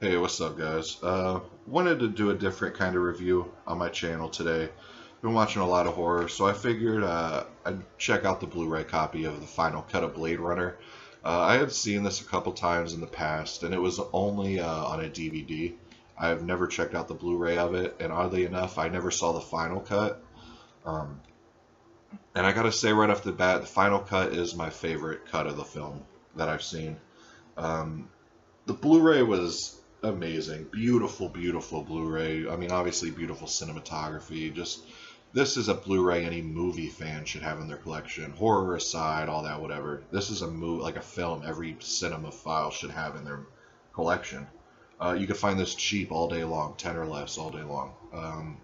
Hey, what's up, guys? Wanted to do a different kind of review on my channel today. Been watching a lot of horror, so I figured I'd check out the Blu-ray copy of the final cut of Blade Runner. I had seen this a couple times in the past, and it was only on a DVD. I've never checked out the Blu-ray of it, and oddly enough, I never saw the final cut. Um, and I gotta say right off the bat, the final cut is my favorite cut of the film that I've seen. Um, the Blu-ray was amazing. Beautiful, beautiful Blu-ray. I mean, obviously beautiful cinematography. Just this is a Blu-ray any movie fan should have in their collection. Horror aside, all that, whatever. This is a movie, like a film every cinemaphile should have in their collection. You could find this cheap all day long, 10 or less all day long.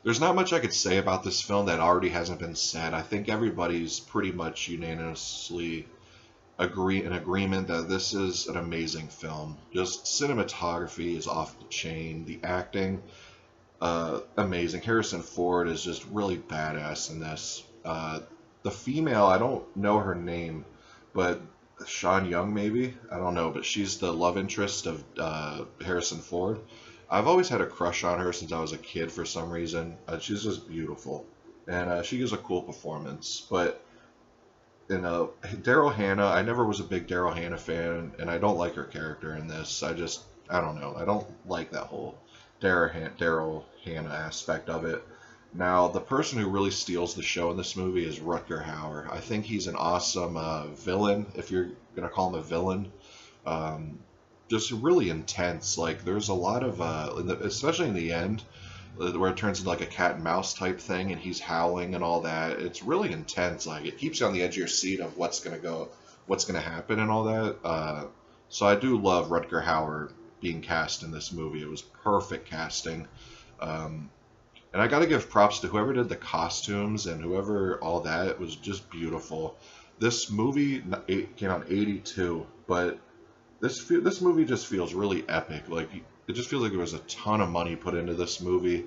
There's not much I could say about this film that already hasn't been said. I think everybody's pretty much unanimously in agreement that this is an amazing film. Just cinematography is off the chain. The acting, amazing. Harrison Ford is just really badass in this. The female, I don't know her name, but Sean Young maybe? I don't know, but she's the love interest of Harrison Ford. I've always had a crush on her since I was a kid for some reason. She's just beautiful, and she gives a cool performance. But Daryl Hannah, I never was a big Daryl Hannah fan, and I don't like her character in this. I don't know. I don't like that whole Daryl Hannah aspect of it. Now, the person who really steals the show in this movie is Rutger Hauer. I think he's an awesome villain, if you're going to call him a villain. Just really intense. Like, there's a lot of, especially in the end, where it turns into like a cat and mouse type thing, and he's howling and all that. It's really intense. Like, it keeps you on the edge of your seat of what's gonna happen and all that. So I do love Rutger Hauer being cast in this movie. It was perfect casting. And I gotta give props to whoever did the costumes and whoever all that. It was just beautiful. This movie came out in '82, but this movie just feels really epic. Like, it just feels like there was a ton of money put into this movie.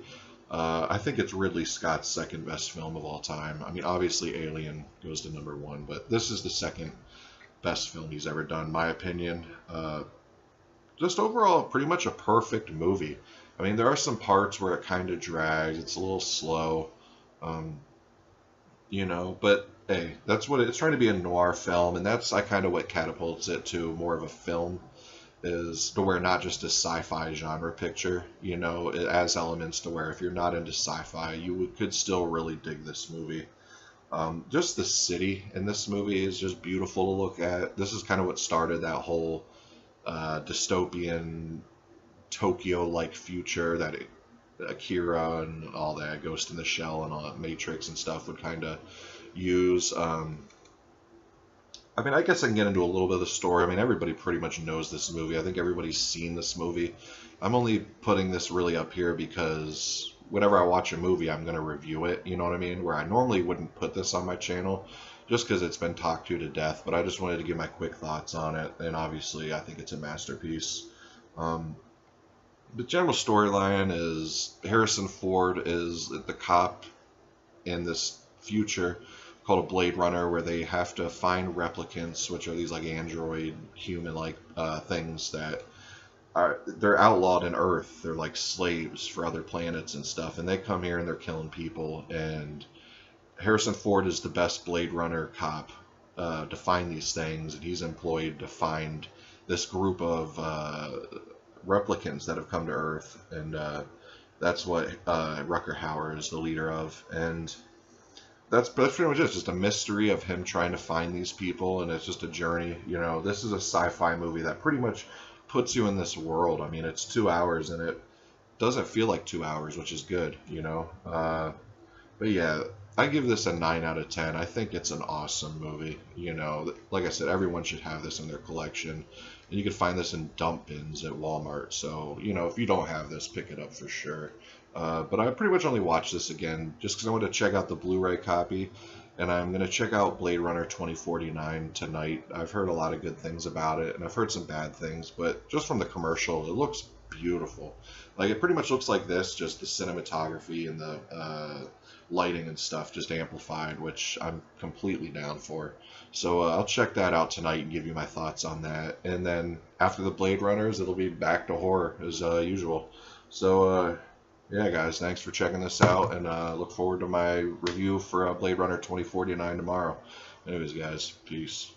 I think it's Ridley Scott's second best film of all time. I mean, obviously Alien goes to #1, but this is the second best film he's ever done, in my opinion. Just overall, pretty much a perfect movie. I mean, there are some parts where it kind of drags. It's a little slow, but hey, that's what it's trying to be, a noir film, and that's kind of what catapults it to more of a film, is to where not just a sci-fi genre picture. It has elements to where if you're not into sci-fi, you could still really dig this movie. Just the city in this movie is just beautiful to look at. This is kind of what started that whole dystopian Tokyo-like future that Akira and all that, Ghost in the Shell and all that, Matrix and stuff would kind of use. I mean, I guess I can get into a little bit of the story. I mean, everybody pretty much knows this movie. I think everybody's seen this movie. I'm only putting this really up here because whenever I watch a movie, I'm going to review it, you know what I mean? Where I normally wouldn't put this on my channel just because it's been talked to death, but I just wanted to give my quick thoughts on it, and obviously I think it's a masterpiece. The general storyline is Harrison Ford is the cop in this future called a Blade Runner, where they have to find replicants, which are these like android human-like things that they're outlawed in Earth. They're like slaves for other planets and stuff, and they come here and they're killing people. And Harrison Ford is the best Blade Runner cop to find these things, and he's employed to find this group of replicants that have come to Earth, and that's what Rutger Hauer is the leader of. And that's pretty much it. It's just a mystery of him trying to find these people, and it's just a journey. This is a sci-fi movie that pretty much puts you in this world. I mean, it's 2 hours, and it doesn't feel like 2 hours, which is good, But yeah, I give this a 9 out of 10. I think it's an awesome movie. Like I said, everyone should have this in their collection. And you can find this in dump bins at Walmart. So, if you don't have this, pick it up for sure. But I pretty much only watched this again just because I wanted to check out the Blu-ray copy. And I'm going to check out Blade Runner 2049 tonight. I've heard a lot of good things about it, and I've heard some bad things. But just from the commercial, it looks beautiful. Like, it pretty much looks like this, just the cinematography and the lighting and stuff just amplified, which I'm completely down for. So I'll check that out tonight and give you my thoughts on that. And then after the Blade Runners, it'll be back to horror as usual. So yeah, guys, thanks for checking this out, and look forward to my review for Blade Runner 2049 tomorrow. Anyways, guys, peace.